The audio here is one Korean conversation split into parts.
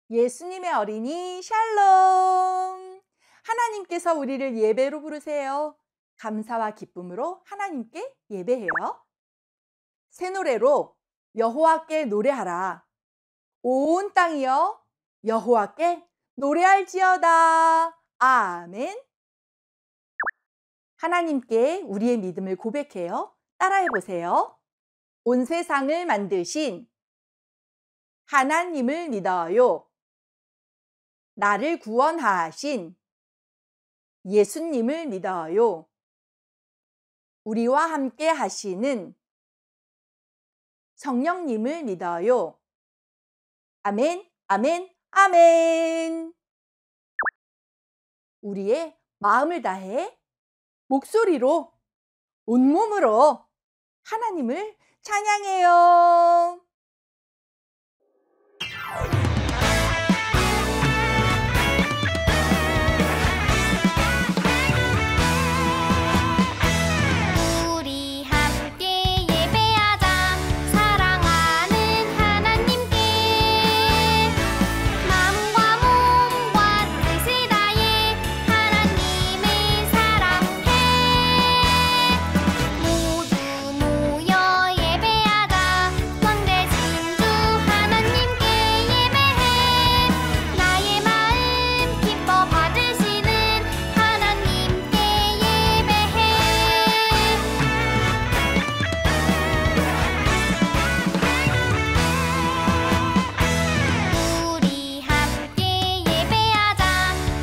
예수님의 어린이 샬롬! 하나님께서 우리를 예배로 부르세요. 감사와 기쁨으로 하나님께 예배해요. 새 노래로 여호와께 노래하라. 온 땅이여 여호와께 노래할지어다. 아멘. 하나님께 우리의 믿음을 고백해요. 따라해 보세요. 온 세상을 만드신 하나님을 믿어요. 나를 구원하신 예수님을 믿어요. 우리와 함께 하시는 성령님을 믿어요. 아멘, 아멘, 아멘. 우리의 마음을 다해 목소리로 온몸으로 하나님을 찬양해요. 우리 함께 예배하자. 사랑하는 하나님께 마음과 몸과 뜻을 다해 하나님을 사랑해. 모두 모여 예배하자. 왕대신 주 하나님께 예배해. 나의 마음 기뻐 받으시는 하나님께 예배해. 우리 함께 예배하자.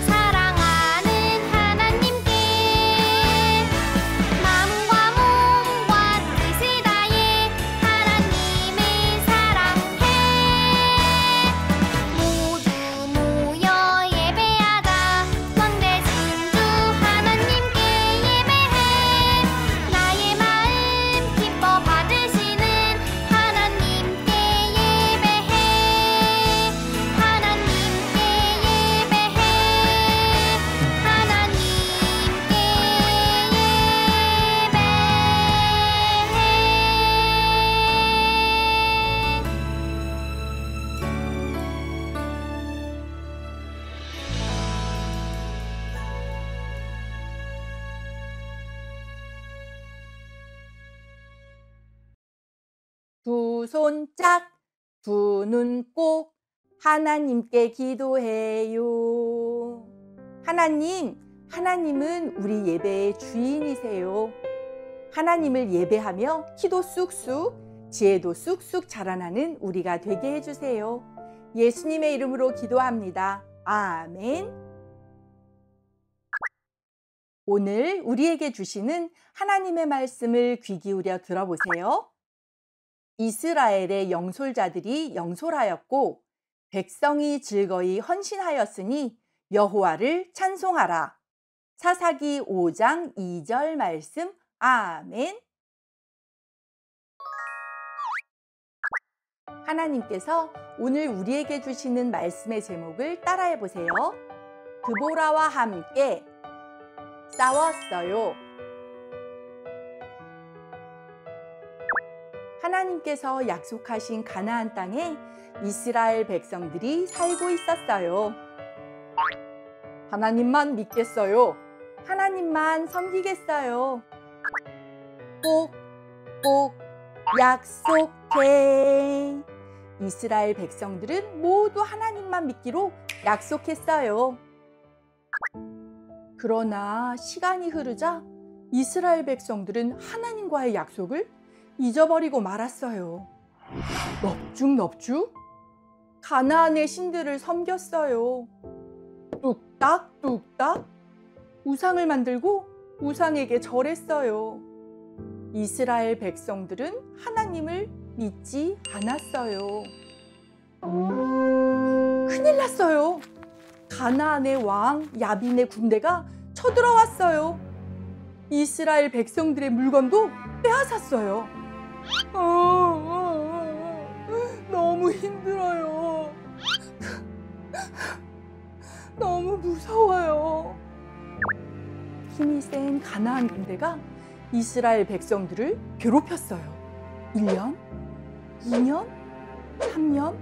사랑하는 하나님께 마음과 몸과 뜻을 다해 하나님을 사랑해. 모두 모여 예배하자. 왕대신 주 하나님께 예배해. 나의 마음 기뻐 받으시는 하나님께 예배해. 하나님께 예배해. 두 손 짝, 두 눈 꼭 하나님께 기도해요. 하나님은 우리 예배의 주인이세요. 하나님을 예배하며 키도 쑥쑥, 지혜도 쑥쑥 자라나는 우리가 되게 해주세요. 예수님의 이름으로 기도합니다. 아멘. 오늘 우리에게 주시는 하나님의 말씀을 귀 기울여 들어보세요. 이스라엘의 영솔자들이 영솔하였고 백성이 즐거이 헌신하였으니 여호와를 찬송하라. 사사기 5장 2절 말씀. 아멘. 하나님께서 오늘 우리에게 주시는 말씀의 제목을 따라해 보세요. 드보라와 함께 싸웠어요. 하나님께서 약속하신 가나안 땅에 이스라엘 백성들이 살고 있었어요. 하나님만 믿겠어요. 하나님만 섬기겠어요. 꼭 약속해. 이스라엘 백성들은 모두 하나님만 믿기로 약속했어요. 그러나 시간이 흐르자 이스라엘 백성들은 하나님과의 약속을 잊어버리고 말았어요. 넙죽 가나안의 신들을 섬겼어요. 뚝딱 우상을 만들고 우상에게 절했어요. 이스라엘 백성들은 하나님을 믿지 않았어요. 큰일 났어요. 가나안의 왕 야빈의 군대가 쳐들어왔어요. 이스라엘 백성들의 물건도 빼앗았어요. 너무 힘들어요. 너무 무서워요. 힘이 센 가나안 군대가 이스라엘 백성들을 괴롭혔어요. 1년, 2년, 3년,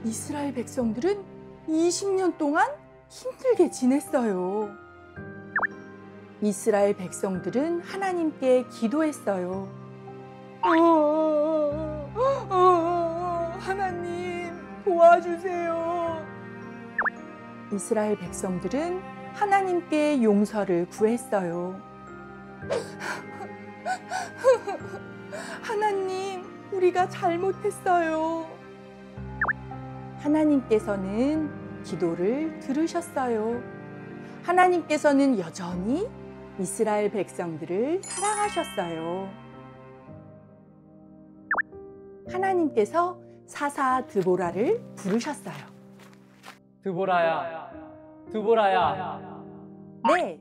이스라엘 백성들은 20년 동안 힘들게 지냈어요. 이스라엘 백성들은 하나님께 기도했어요. 하나님, 도와주세요. 이스라엘 백성들은 하나님께 용서를 구했어요. 하나님, 우리가 잘못했어요. 하나님께서는 기도를 들으셨어요. 하나님께서는 여전히 이스라엘 백성들을 사랑하셨어요. 하나님께서 사사 드보라를 부르셨어요. 드보라야, 드보라야. 네,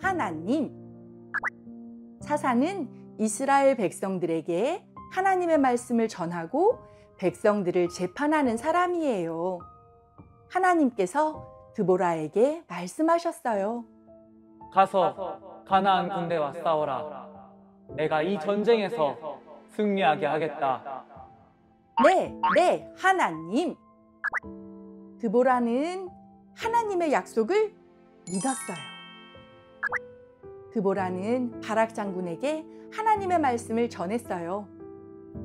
하나님. 사사는 이스라엘 백성들에게 하나님의 말씀을 전하고 백성들을 재판하는 사람이에요. 하나님께서 드보라에게 말씀하셨어요. 가서 가나안 군대와 싸워라. 내가 이 전쟁에서 승리하게 하겠다. 네, 하나님. 드보라는 하나님의 약속을 믿었어요. 드보라는 바락 장군에게 하나님의 말씀을 전했어요.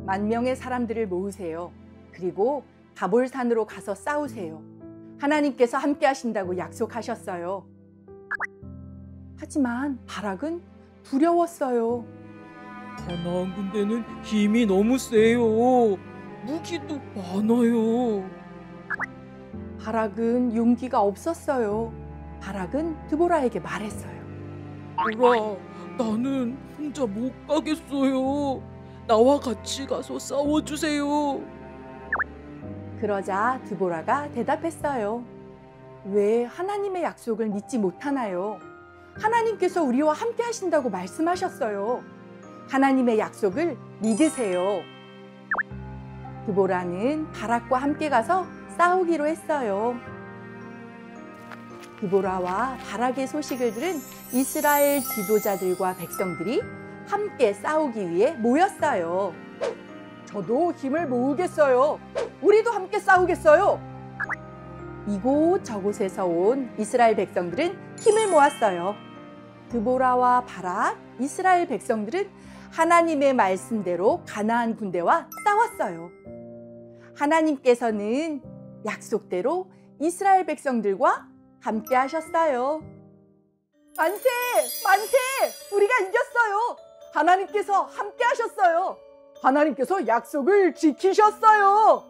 10,000명의 사람들을 모으세요. 그리고 다볼산으로 가서 싸우세요. 하나님께서 함께 하신다고 약속하셨어요. 하지만 바락은 두려웠어요. 가나안 군대는 힘이 너무 세요. 무기도 많아요. 바락은 용기가 없었어요. 바락은 드보라에게 말했어요. 보라, 나는 혼자 못 가겠어요. 나와 같이 가서 싸워주세요. 그러자 드보라가 대답했어요. 왜 하나님의 약속을 믿지 못하나요? 하나님께서 우리와 함께 하신다고 말씀하셨어요. 하나님의 약속을 믿으세요. 드보라는 바락과 함께 가서 싸우기로 했어요. 드보라와 바락의 소식을 들은 이스라엘 지도자들과 백성들이 함께 싸우기 위해 모였어요. 저도 힘을 모으겠어요. 우리도 함께 싸우겠어요. 이곳저곳에서 온 이스라엘 백성들은 힘을 모았어요. 드보라와 바락, 이스라엘 백성들은 하나님의 말씀대로 가나안 군대와 싸웠어요. 하나님께서는 약속대로 이스라엘 백성들과 함께 하셨어요. 만세! 만세! 우리가 이겼어요! 하나님께서 함께 하셨어요. 하나님께서 약속을 지키셨어요.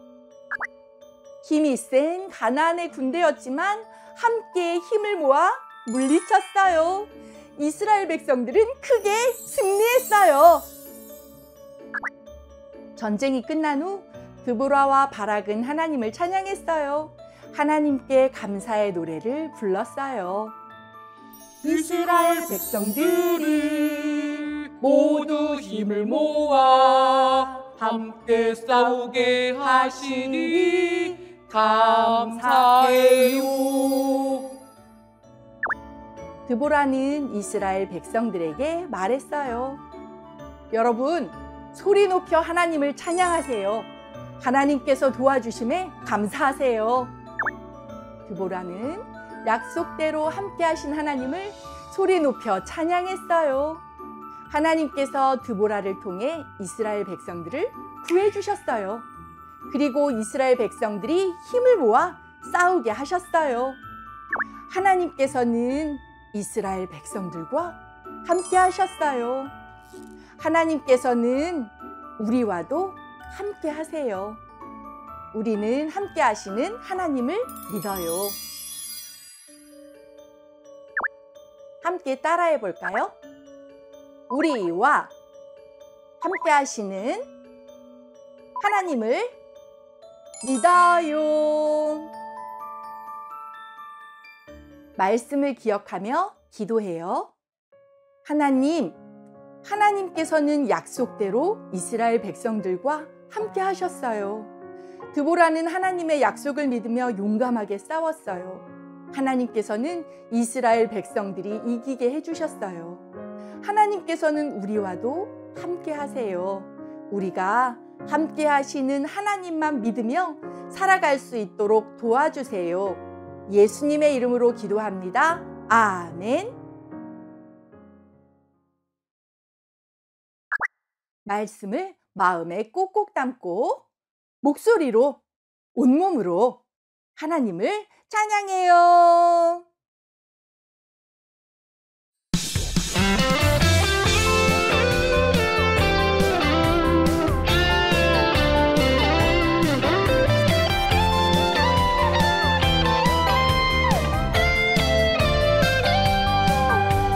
힘이 센 가나안의 군대였지만 함께 힘을 모아 물리쳤어요. 이스라엘 백성들은 크게 승리했어요. 전쟁이 끝난 후 드보라와 바락은 하나님을 찬양했어요. 하나님께 감사의 노래를 불렀어요. 이스라엘 백성들이 모두 힘을 모아 함께 싸우게 하시니 감사해요. 드보라는 이스라엘 백성들에게 말했어요. 여러분, 소리 높여 하나님을 찬양하세요. 하나님께서 도와주심에 감사하세요. 드보라는 약속대로 함께 하신 하나님을 소리 높여 찬양했어요. 하나님께서 드보라를 통해 이스라엘 백성들을 구해주셨어요. 그리고 이스라엘 백성들이 힘을 모아 싸우게 하셨어요. 하나님께서는 이스라엘 백성들과 함께 하셨어요. 하나님께서는 우리와도 함께 하세요. 우리는 함께 하시는 하나님을 믿어요. 함께 따라해 볼까요? 우리와 함께 하시는 하나님을 믿어요. 말씀을 기억하며 기도해요. 하나님께서는 약속대로 이스라엘 백성들과 함께 하셨어요. 드보라는 하나님의 약속을 믿으며 용감하게 싸웠어요. 하나님께서는 이스라엘 백성들이 이기게 해주셨어요. 하나님께서는 우리와도 함께 하세요. 우리가 함께 하시는 하나님만 믿으며 살아갈 수 있도록 도와주세요. 예수님의 이름으로 기도합니다. 아멘. 말씀을 마음에 꼭꼭 담고 목소리로 온몸으로 하나님을 찬양해요.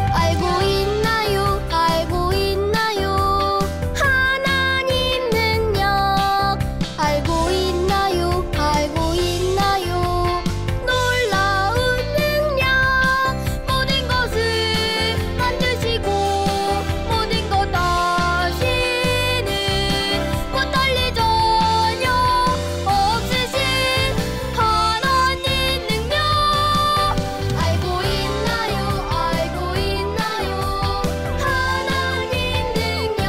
알고 있나요? 알고 있나요? 하나님 능력 알고 있나요? 알고 있나요? 놀라운 능력 모든 것을 만드시고 모든 것 다시는 못할 일 전혀 없으신 하나님 능력 알고 있나요? 알고 있나요? 하나님 능력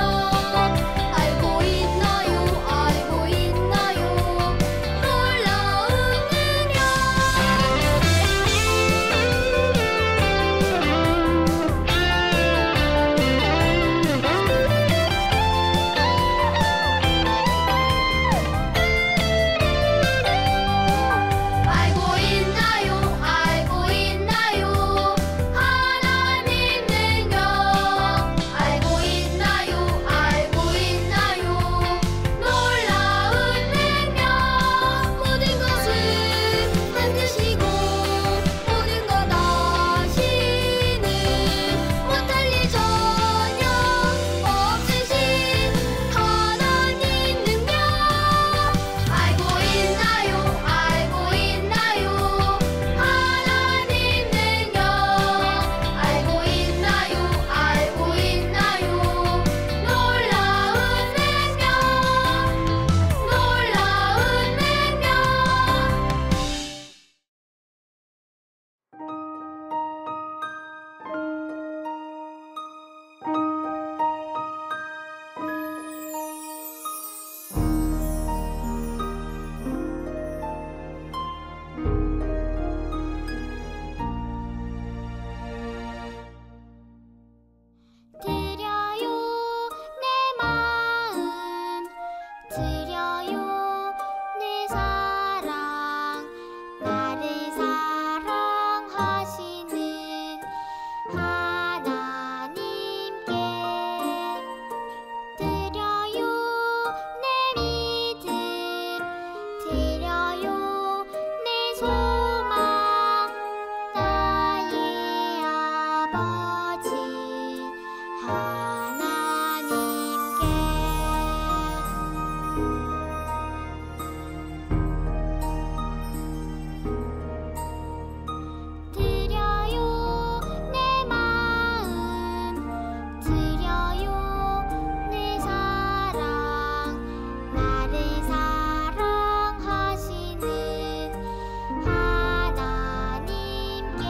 알고 있나요? 알고 있나요? 놀라운 능력 알고 있나요? 알고 있나요? 하나님 능력 알고 있나요? 알고 있나요? 놀라운 능력 모든 것을 만드시고 모든 것 다시는 못할 일 전혀 없으신 하나님 능력 알고 있나요? 알고 있나요? 하나님 능력 알고 있나요? 알고 있나요? 놀라운 능력 드려요 내 마음 드려요 내 사랑 나를 사랑하시는 하나님께 드려요 내 믿음 드려요 내 소망 나의 아버지 하나님께 드려요 내 마음 드려요 내 사랑 나를 사랑하시는 하나님께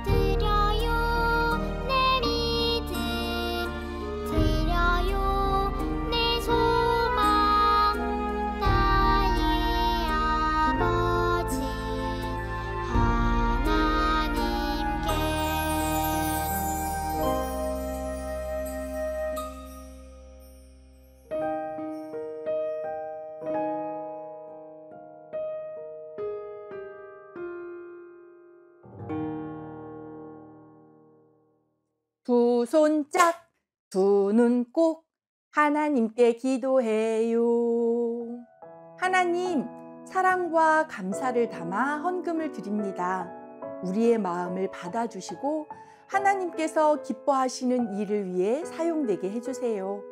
드려요 내 믿음 드려요 내 소망 나의 아버지 하나님께 두 손 짝, 두 눈 꼭 하나님께 기도해요. 하나님, 사랑과 감사를 담아 헌금을 드립니다. 우리의 마음을 받아주시고 하나님께서 기뻐하시는 일을 위해 사용되게 해주세요.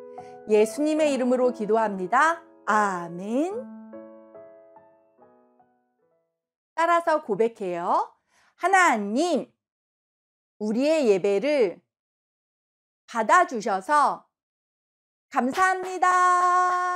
예수님의 이름으로 기도합니다. 아멘. 따라서 고백해요. 하나님, 우리의 예배를 받아주셔서 감사합니다.